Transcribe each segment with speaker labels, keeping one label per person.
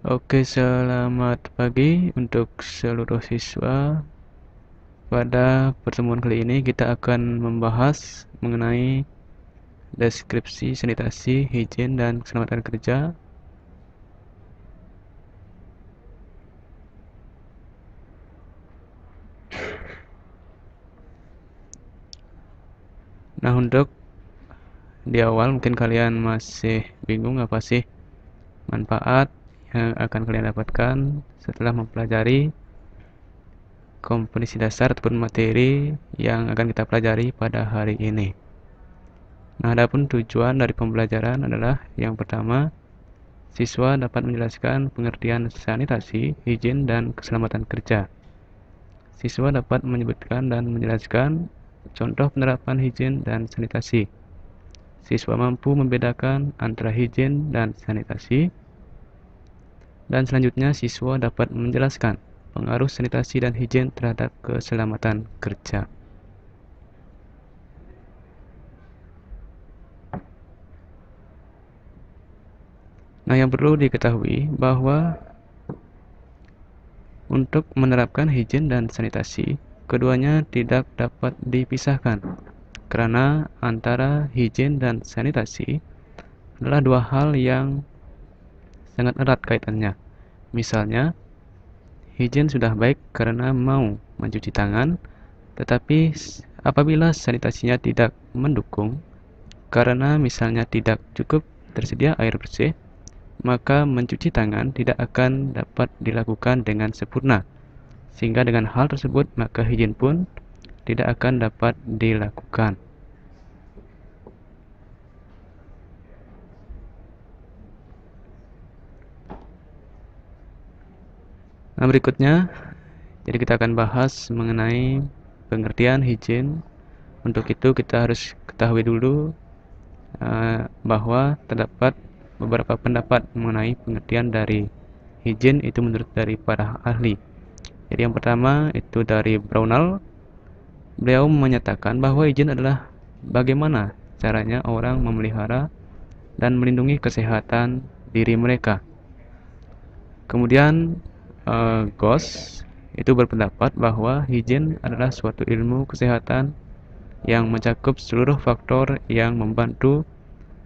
Speaker 1: Oke, selamat pagi untuk seluruh siswa. Pada pertemuan kali ini kita akan membahas mengenai deskripsi sanitasi, higien, dan keselamatan kerja. Nah, untuk di awal mungkin kalian masih bingung apa sih manfaat yang akan kalian dapatkan setelah mempelajari kompetensi dasar ataupun materi yang akan kita pelajari pada hari ini. Nah, adapun tujuan dari pembelajaran adalah yang pertama, siswa dapat menjelaskan pengertian sanitasi, higien, dan keselamatan kerja. Siswa dapat menyebutkan dan menjelaskan contoh penerapan higien dan sanitasi. Siswa mampu membedakan antara higien dan sanitasi. Dan selanjutnya siswa dapat menjelaskan pengaruh sanitasi dan higien terhadap keselamatan kerja. Nah, yang perlu diketahui bahwa untuk menerapkan higien dan sanitasi, keduanya tidak dapat dipisahkan, karena antara higien dan sanitasi adalah dua hal yang sangat erat kaitannya. Misalnya, higien sudah baik karena mau mencuci tangan, tetapi apabila sanitasinya tidak mendukung, karena misalnya tidak cukup tersedia air bersih, maka mencuci tangan tidak akan dapat dilakukan dengan sempurna. Sehingga dengan hal tersebut, maka higien pun tidak akan dapat dilakukan. Nah, berikutnya, jadi kita akan bahas mengenai pengertian higien. Untuk itu kita harus ketahui dulu bahwa terdapat beberapa pendapat mengenai pengertian dari higien itu menurut dari para ahli. Jadi yang pertama itu dari Brownell. Beliau menyatakan bahwa higien adalah bagaimana caranya orang memelihara dan melindungi kesehatan diri mereka. Kemudian Goss itu berpendapat bahwa higien adalah suatu ilmu kesehatan yang mencakup seluruh faktor yang membantu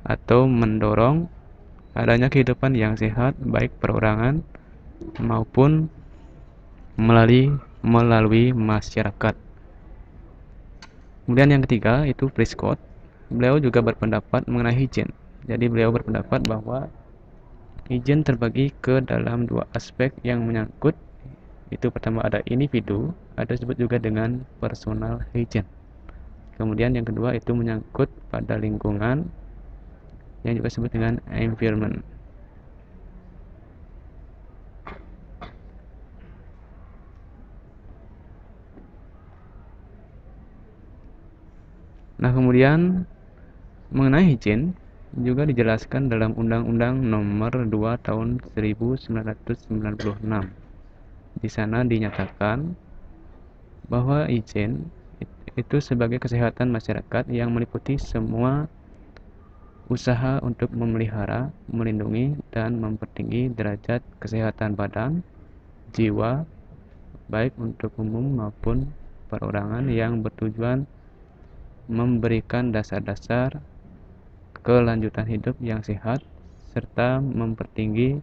Speaker 1: atau mendorong adanya kehidupan yang sehat baik perorangan maupun melalui masyarakat. Kemudian yang ketiga itu Prescott. Beliau juga berpendapat mengenai higien. Jadi beliau berpendapat bahwa higien terbagi ke dalam dua aspek yang menyangkut. Itu pertama ada individu, ada disebut juga dengan personal higien. Kemudian yang kedua itu menyangkut pada lingkungan yang juga disebut dengan environment. Nah, kemudian mengenai higien juga dijelaskan dalam Undang-Undang Nomor 2 Tahun 1996. Di sana dinyatakan bahwa higien itu sebagai kesehatan masyarakat yang meliputi semua usaha untuk memelihara, melindungi, dan mempertinggi derajat kesehatan badan, jiwa, baik untuk umum maupun perorangan yang bertujuan memberikan dasar-dasar kelanjutan hidup yang sehat serta mempertinggi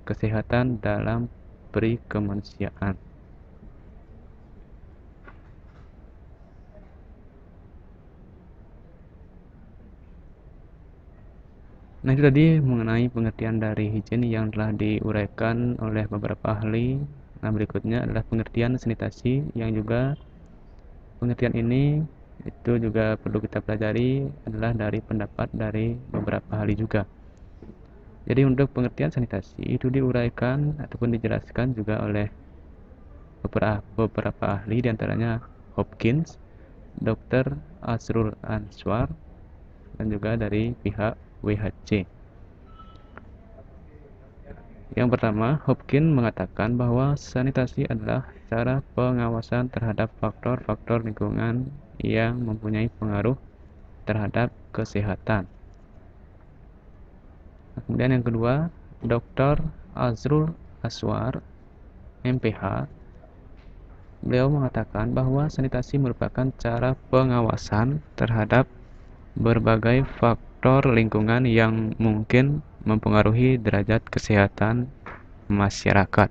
Speaker 1: kesehatan dalam perikemanusiaan. Nah, itu tadi mengenai pengertian dari higien yang telah diuraikan oleh beberapa ahli. Nah, berikutnya adalah pengertian sanitasi yang juga pengertian ini itu juga perlu kita pelajari adalah dari pendapat dari beberapa ahli juga. Jadi untuk pengertian sanitasi itu diuraikan ataupun dijelaskan juga oleh beberapa ahli diantaranya Hopkins, Dr. Asrul Answar, dan juga dari pihak WHC. Yang pertama, Hopkins mengatakan bahwa sanitasi adalah cara pengawasan terhadap faktor-faktor lingkungan yang mempunyai pengaruh terhadap kesehatan. Kemudian yang kedua, Dr. Azrul Aswar, MPH, beliau mengatakan bahwa sanitasi merupakan cara pengawasan terhadap berbagai faktor lingkungan yang mungkin mempengaruhi derajat kesehatan masyarakat.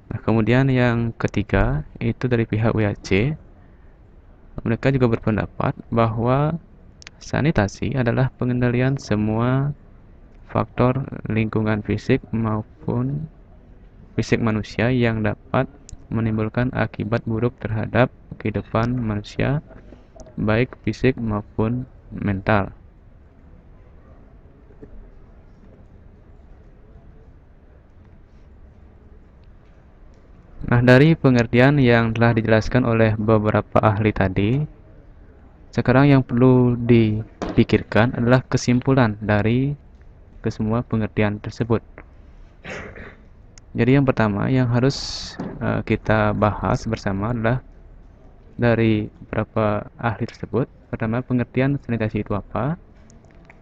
Speaker 1: Nah, kemudian yang ketiga itu dari pihak WAC, mereka juga berpendapat bahwa sanitasi adalah pengendalian semua faktor lingkungan fisik maupun fisik manusia yang dapat menimbulkan akibat buruk terhadap kehidupan manusia, baik fisik maupun mental. Nah, dari pengertian yang telah dijelaskan oleh beberapa ahli tadi, sekarang yang perlu dipikirkan adalah kesimpulan dari kesemua pengertian tersebut. Jadi yang pertama yang harus kita bahas bersama adalah dari beberapa ahli tersebut. Pertama, pengertian sanitasi itu apa?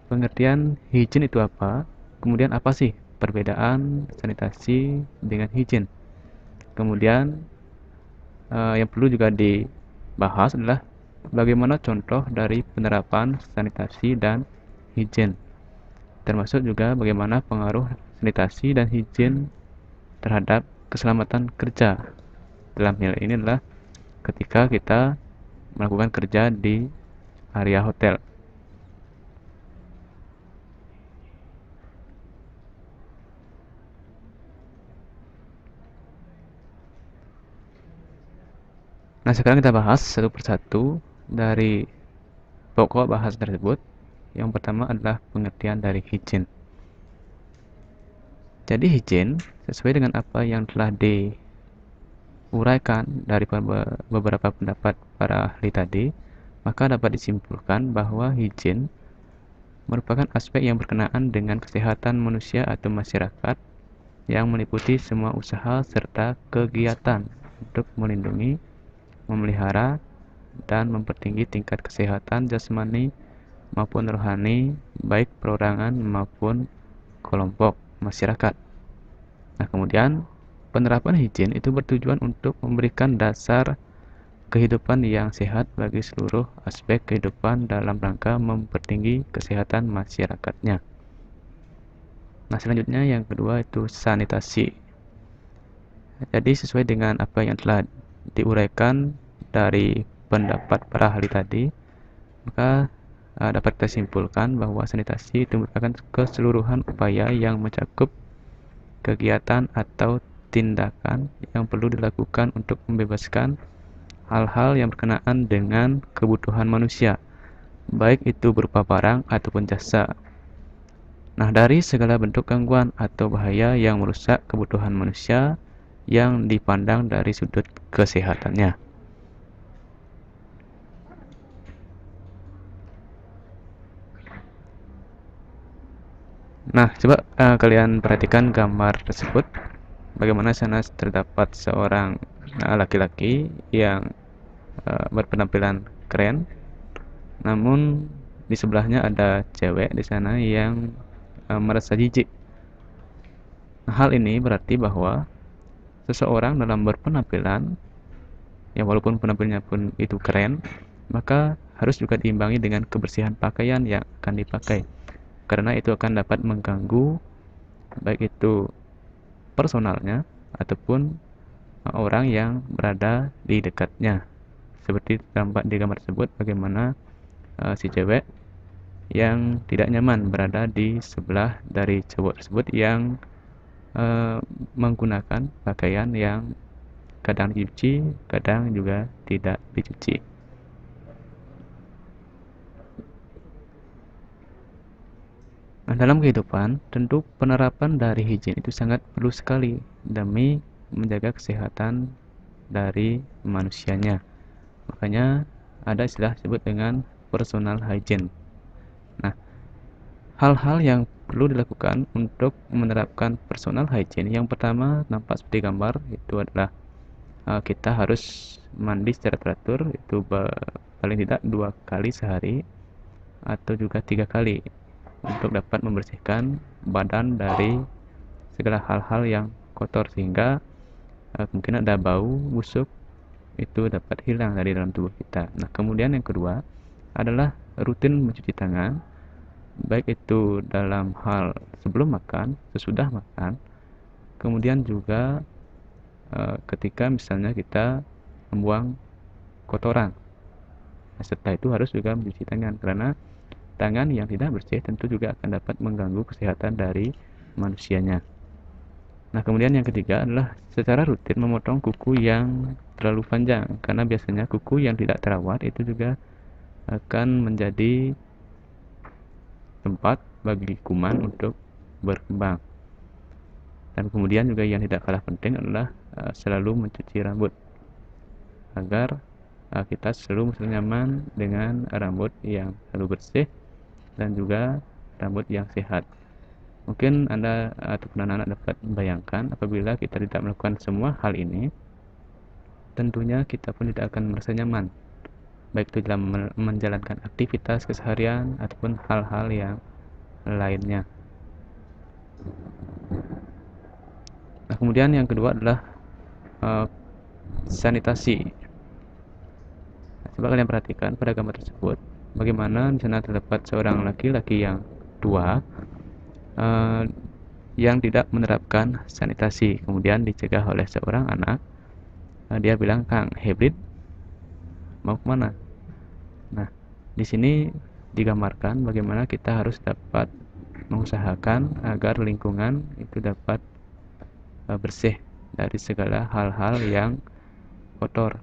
Speaker 1: Pengertian higien itu apa? Kemudian apa sih perbedaan sanitasi dengan higien? Kemudian yang perlu juga dibahas adalah bagaimana contoh dari penerapan sanitasi dan higien, termasuk juga bagaimana pengaruh sanitasi dan higien terhadap keselamatan kerja. Dalam hal ini adalah ketika kita melakukan kerja di area hotel. Nah, sekarang kita bahas satu persatu dari pokok bahasa tersebut. Yang pertama adalah pengertian dari higien. Jadi higien sesuai dengan apa yang telah diuraikan dari beberapa pendapat para ahli tadi, maka dapat disimpulkan bahwa higien merupakan aspek yang berkenaan dengan kesehatan manusia atau masyarakat yang meliputi semua usaha serta kegiatan untuk melindungi, memelihara, dan mempertinggi tingkat kesehatan jasmani maupun rohani, baik perorangan maupun kelompok masyarakat. Nah, kemudian penerapan higien itu bertujuan untuk memberikan dasar kehidupan yang sehat bagi seluruh aspek kehidupan dalam rangka mempertinggi kesehatan masyarakatnya. Nah, selanjutnya yang kedua itu sanitasi. Jadi sesuai dengan apa yang telah diuraikan dari pendapat para ahli tadi, maka dapat kita simpulkan bahwa sanitasi itu merupakan keseluruhan upaya yang mencakup kegiatan atau tindakan yang perlu dilakukan untuk membebaskan hal-hal yang berkenaan dengan kebutuhan manusia, baik itu berupa barang ataupun jasa. Nah, dari segala bentuk gangguan atau bahaya yang merusak kebutuhan manusia yang dipandang dari sudut kesehatannya. Nah, coba kalian perhatikan gambar tersebut. Bagaimana sana terdapat seorang laki-laki yang berpenampilan keren, namun di sebelahnya ada cewek di sana yang merasa jijik. Nah, hal ini berarti bahwa seseorang dalam berpenampilan, ya walaupun penampilannya pun itu keren, maka harus juga diimbangi dengan kebersihan pakaian yang akan dipakai, karena itu akan dapat mengganggu baik itu personalnya ataupun orang yang berada di dekatnya. Seperti tampak di gambar tersebut, bagaimana si cewek yang tidak nyaman berada di sebelah dari cowok tersebut yang menggunakan pakaian yang kadang dicuci, kadang juga tidak dicuci. Nah, dalam kehidupan, tentu penerapan dari higien itu sangat perlu sekali demi menjaga kesehatan dari manusianya. Makanya ada istilah disebut dengan personal hygiene. Nah, hal-hal yang perlu dilakukan untuk menerapkan personal hygiene, yang pertama nampak seperti gambar, itu adalah kita harus mandi secara teratur, itu paling tidak 2 kali sehari atau juga 3 kali untuk dapat membersihkan badan dari segala hal-hal yang kotor, sehingga mungkin ada bau busuk itu dapat hilang dari dalam tubuh kita. Nah, kemudian yang kedua adalah rutin mencuci tangan, baik itu dalam hal sebelum makan, sesudah makan, kemudian juga ketika misalnya kita membuang kotoran. Nah, setelah itu harus juga mencuci tangan, karena tangan yang tidak bersih tentu juga akan dapat mengganggu kesehatan dari manusianya. Nah, kemudian yang ketiga adalah secara rutin memotong kuku yang terlalu panjang, karena biasanya kuku yang tidak terawat itu juga akan menjadi tempat bagi kuman untuk berkembang. Dan kemudian juga yang tidak kalah penting adalah selalu mencuci rambut, agar kita selalu merasa nyaman dengan rambut yang selalu bersih dan juga rambut yang sehat. Mungkin Anda ataupun anak-anak dapat membayangkan apabila kita tidak melakukan semua hal ini, tentunya kita pun tidak akan merasa nyaman, baik itu dalam menjalankan aktivitas keseharian ataupun hal-hal yang lainnya. Nah, kemudian yang kedua adalah sanitasi. Nah, coba kalian perhatikan pada gambar tersebut, bagaimana di sana terdapat seorang laki-laki yang tua yang tidak menerapkan sanitasi, kemudian dicegah oleh seorang anak. Dia bilang, "Kang, hybrid mau kemana?" Nah, di sini digambarkan bagaimana kita harus dapat mengusahakan agar lingkungan itu dapat bersih dari segala hal-hal yang kotor.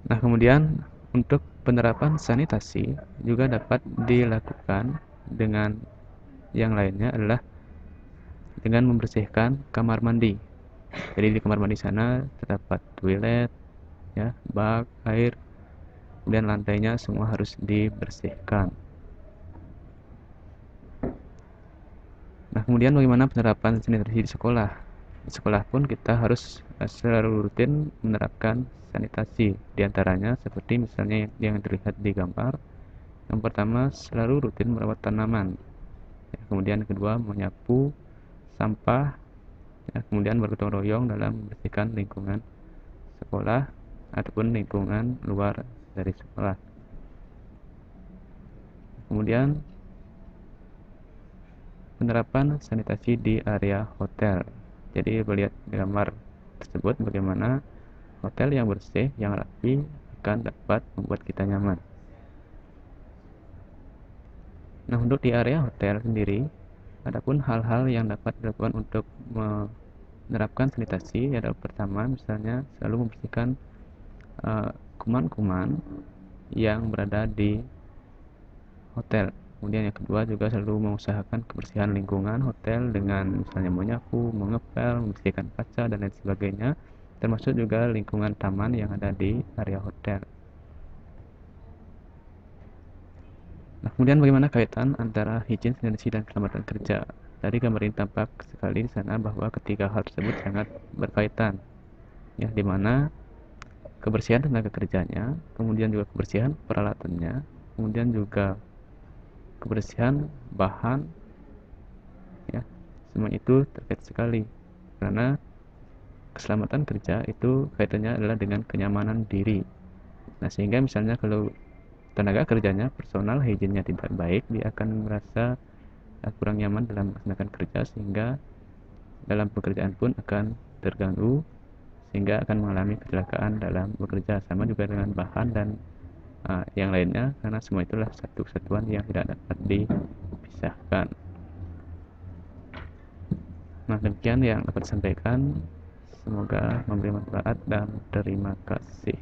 Speaker 1: Nah, kemudian untuk penerapan sanitasi juga dapat dilakukan dengan yang lainnya adalah dengan membersihkan kamar mandi. Jadi di kamar mandi sana terdapat toilet, ya, bak, air, kemudian lantainya semua harus dibersihkan. Nah, kemudian bagaimana penerapan sanitasi di sekolah? Di sekolah pun kita harus selalu rutin menerapkan sanitasi. Di antaranya seperti misalnya yang terlihat di gambar. Yang pertama, selalu rutin merawat tanaman. Ya, kemudian yang kedua, menyapu sampah. Ya, kemudian bergotong royong dalam membersihkan lingkungan sekolah ataupun lingkungan luar dari sekolah. Kemudian penerapan sanitasi di area hotel. Jadi melihat gambar tersebut bagaimana hotel yang bersih, yang rapi akan dapat membuat kita nyaman. Nah, untuk di area hotel sendiri, adapun hal-hal yang dapat dilakukan untuk menerapkan sanitasi adalah pertama, misalnya selalu membersihkan kuman-kuman yang berada di hotel. Kemudian yang kedua juga selalu mengusahakan kebersihan lingkungan hotel dengan misalnya menyapu, mengepel, membersihkan kaca dan lain sebagainya, termasuk juga lingkungan taman yang ada di area hotel. Nah, kemudian bagaimana kaitan antara higien, sanitasi, dan keselamatan kerja? Dari gambar ini tampak sekali di sana bahwa ketiga hal tersebut sangat berkaitan, ya, di mana kebersihan tenaga kerjanya, kemudian juga kebersihan peralatannya, kemudian juga kebersihan bahan, ya, semua itu terkait sekali, karena keselamatan kerja itu kaitannya adalah dengan kenyamanan diri. Nah, sehingga misalnya kalau tenaga kerjanya, personal hygiene-nya tidak baik, dia akan merasa kurang nyaman dalam melaksanakan kerja, sehingga dalam pekerjaan pun akan terganggu, sehingga akan mengalami kecelakaan dalam bekerja. Sama juga dengan bahan dan yang lainnya, karena semua itulah satu kesatuan yang tidak dapat dipisahkan. Nah, demikian yang dapat disampaikan. Semoga memberi manfaat dan terima kasih.